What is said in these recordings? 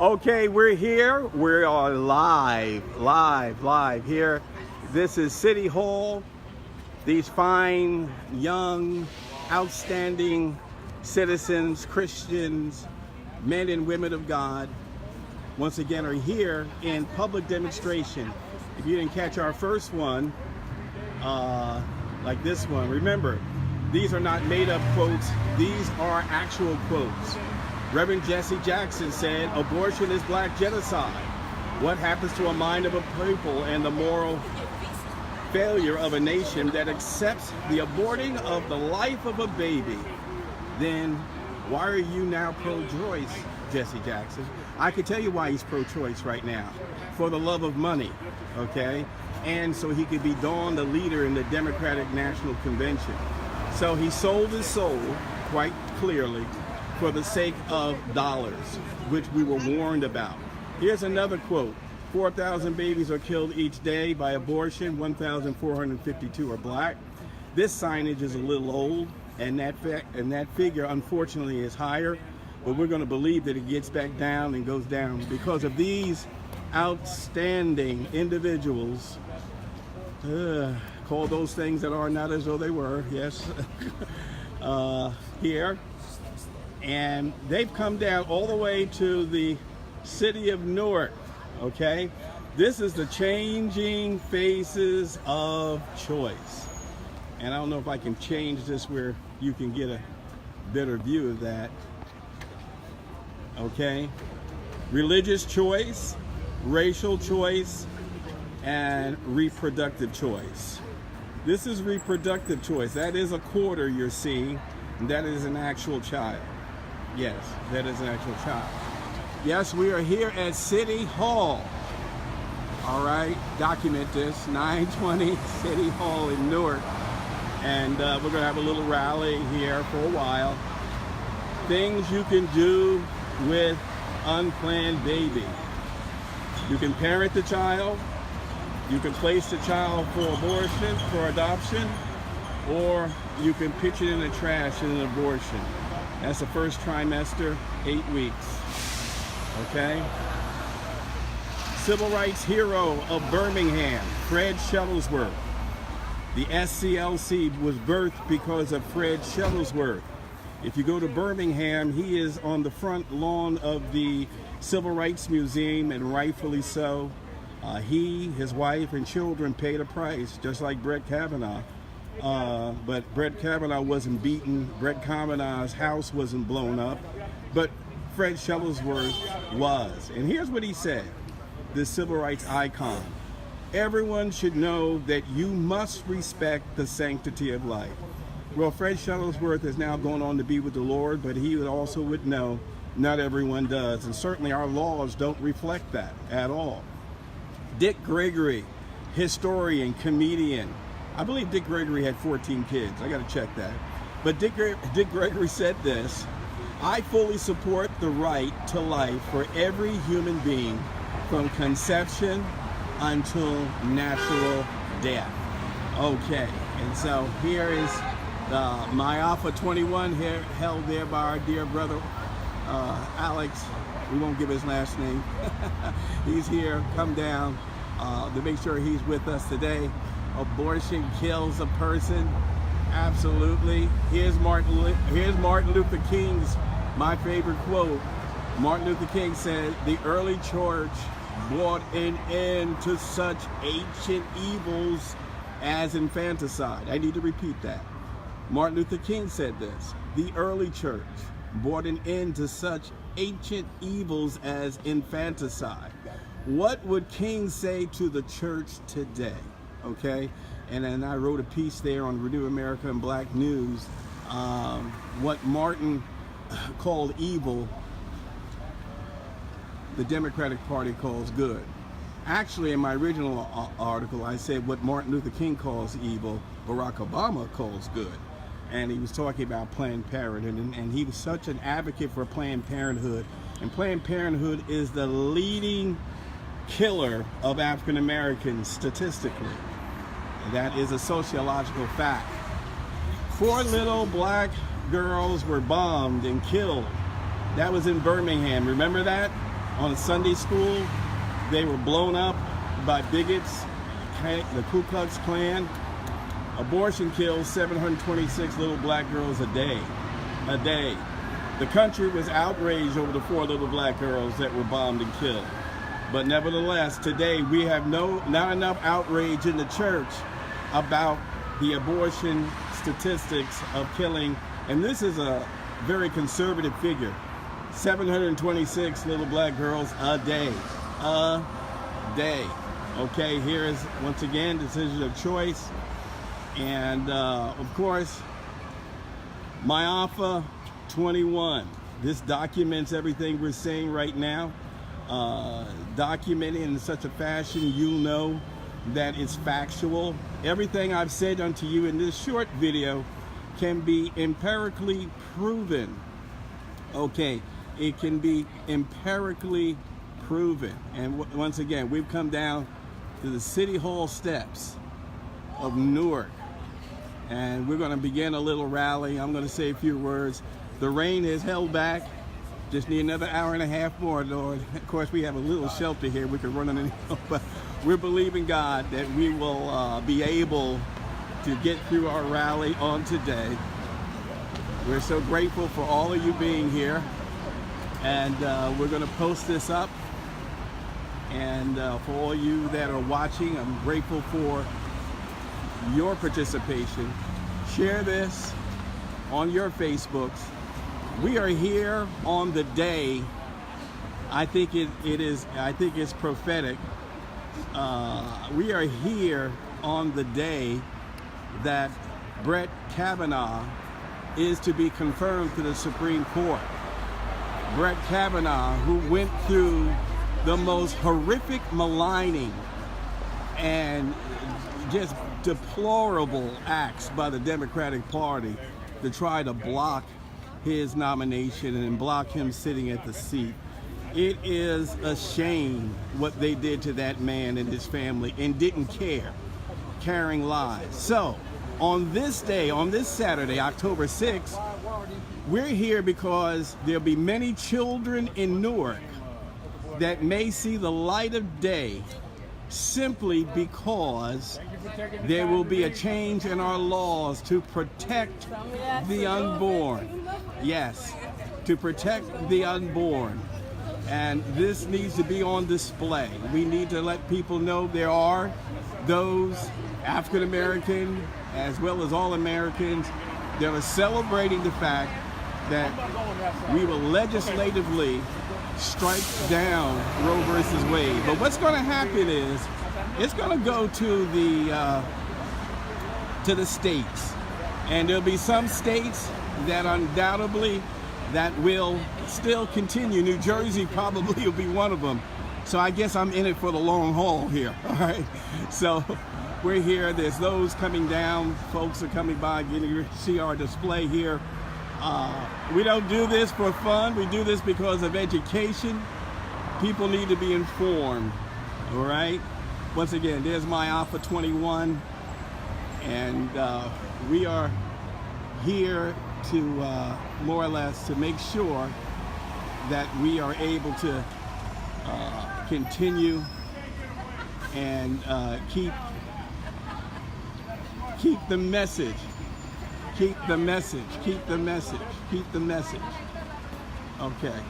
Okay, we're here. We are live here. This is City Hall. These fine, young, outstanding citizens, Christians, men and women of God, once again are here in public demonstration. If you didn't catch our first one, like this one, remember, these are not made up quotes. These are actual quotes. Reverend Jesse Jackson said, "Abortion is black genocide. What happens to a mind of a people and the moral failure of a nation that accepts the aborting of the life of a baby? Then why are you now pro-choice, Jesse Jackson?" I can tell you why he's pro-choice right now. For the love of money, okay? And so he could be Dawn, the leader in the Democratic National Convention. So he sold his soul, quite clearly, for the sake of dollars, which we were warned about. Here's another quote. 4,000 babies are killed each day by abortion. 1,452 are black. This signage is a little old, and that figure, unfortunately, is higher. But we're going to believe that it gets back down and goes down because of these outstanding individuals. Call those things that are not as though they were, yes, here. And they've come down all the way to the city of Newark, okay? This is the changing faces of choice. And I don't know if I can change this where you can get a better view of that, okay? Religious choice, racial choice, and reproductive choice. This is reproductive choice. That is a quarter you're seeing, and that is an actual child. Yes, that is an actual child. Yes, we are here at City Hall. All right, document this, 920 City Hall in Newark. And we're gonna have a little rally here for a while. Things you can do with unplanned baby. You can parent the child, you can place the child for abortion, for adoption, or you can pitch it in the trash in an abortion. That's the first trimester, 8 weeks, okay? Civil rights hero of Birmingham, Fred Shuttlesworth. The SCLC was birthed because of Fred Shuttlesworth. If you go to Birmingham, he is on the front lawn of the Civil Rights Museum, and rightfully so. He, his wife, and children paid a price, just like Brett Kavanaugh. But Brett Kavanaugh wasn't beaten. Brett Kavanaugh's house wasn't blown up. But Fred Shuttlesworth was. And here's what he said, this civil rights icon. "Everyone should know that you must respect the sanctity of life." Well, Fred Shuttlesworth is now going on to be with the Lord, but he also would know not everyone does. And certainly our laws don't reflect that at all. Dick Gregory, historian, comedian. I believe Dick Gregory had 14 kids. I got to check that. But Dick Gregory said this: "I fully support the right to life for every human being from conception until natural death." Okay, and so here is my Alpha 21 here, held there by our dear brother Alex. We won't give his last name. He's here, come down to make sure he's with us today. Abortion kills a person, absolutely. Here's Martin Luther King's, my favorite quote. Martin Luther King said, "The early church brought an end to such ancient evils as infanticide." I need to repeat that. Martin Luther King said this: "The early church brought an end to such ancient evils as infanticide." What would King say to the church today? Okay, and then I wrote a piece there on Renew America and Black News. What Martin called evil, the Democratic Party calls good. Actually, in my original article, I said what Martin Luther King calls evil, Barack Obama calls good. And he was talking about Planned Parenthood, and he was such an advocate for Planned Parenthood. And Planned Parenthood is the leading killer of African Americans statistically. That is a sociological fact. 4 little black girls were bombed and killed. That was in Birmingham. Remember that? on a Sunday school. They were blown up by bigots, the Ku Klux Klan. Abortion kills 726 little black girls a day. A day. The country was outraged over the 4 little black girls that were bombed and killed. But nevertheless, today we have not enough outrage in the church about the abortion statistics of killing. And this is a very conservative figure. 726 little black girls a day. A day. Okay, here is once again decision of choice. And of course, My Alpha 21. This documents everything we're saying right now. Documented in such a fashion you'll know that it's factual. Everything I've said unto you in this short video can be empirically proven. Okay, it can be empirically proven. And once again, we've come down to the City Hall steps of Newark, and we're going to begin a little rally. I'm going to say a few words. The rain is held back. Just need another hour and a half more, Lord. Of course, we have a little shelter here. We can run on it, but we're believing God that we will be able to get through our rally on today. We're so grateful for all of you being here, and we're going to post this up. And for all you that are watching, I'm grateful for your participation. Share this on your Facebooks. We are here on the day. I think it's prophetic. We are here on the day that Brett Kavanaugh is to be confirmed to the Supreme Court. Brett Kavanaugh, who went through the most horrific maligning and just deplorable acts by the Democratic Party to try to block his nomination and block him sitting at the seat. It is a shame what they did to that man and his family, and didn't care, carrying lies. So on this day, on this Saturday, October 6th, we're here because there'll be many children in Newark that may see the light of day simply because there will be a change in our laws to protect the unborn. Yes, to protect the unborn. And this needs to be on display. We need to let people know there are those African American as well as all Americans that are celebrating the fact that we will legislatively strike down Roe versus Wade. But what's going to happen is it's going to go to the states, and there'll be some states that undoubtedly that will still continue. New Jersey probably will be one of them. So I guess I'm in it for the long haul here. All right. So we're here. There's those coming down. Folks are coming by, getting to see our display here. We don't do this for fun. We do this because of education. People need to be informed. All right. Once again, there's My Alpha 21, and we are here to more or less to make sure that we are able to continue and keep the message. Keep the message, keep the message, keep the message. Okay.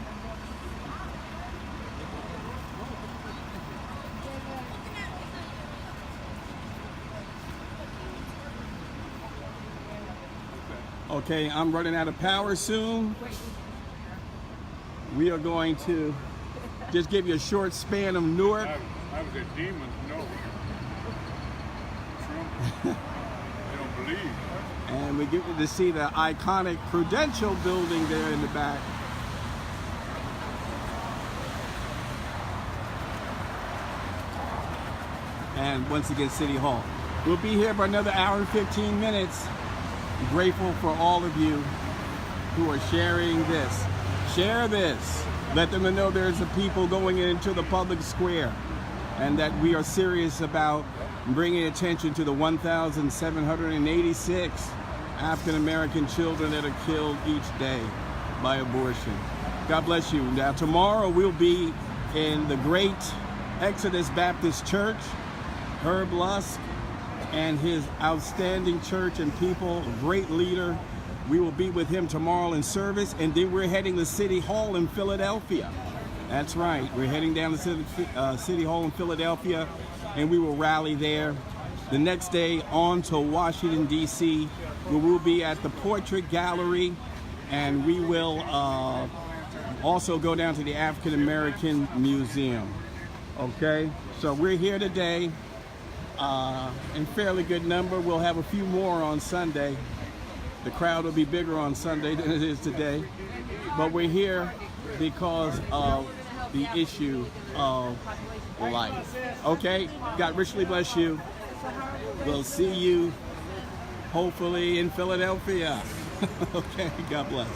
Okay, I'm running out of power soon. We are going to just give you a short span of Newark. I was a demon, no. Trump, I don't believe. And we get to see the iconic Prudential building there in the back. And once again, City Hall. We'll be here for another hour and 15 minutes. I'm grateful for all of you who are sharing this. Share this. Let them know there's a people going into the public square, and that we are serious about bringing attention to the 1,786 African American children that are killed each day by abortion. God bless you. Now tomorrow we'll be in the great Exodus Baptist Church, Herb Lusk, and his outstanding church and people, great leader. We will be with him tomorrow in service, and then we're heading to City Hall in Philadelphia. That's right, we're heading down to City Hall in Philadelphia, and we will rally there. The next day on to Washington, D.C., where we'll be at the Portrait Gallery, and we will also go down to the African American Museum. Okay, so we're here today in fairly good number. We'll have a few more on Sunday. The crowd will be bigger on Sunday than it is today, but we're here because of the issue of life. Okay, God richly bless you. We'll see you hopefully in Philadelphia. Okay, God bless.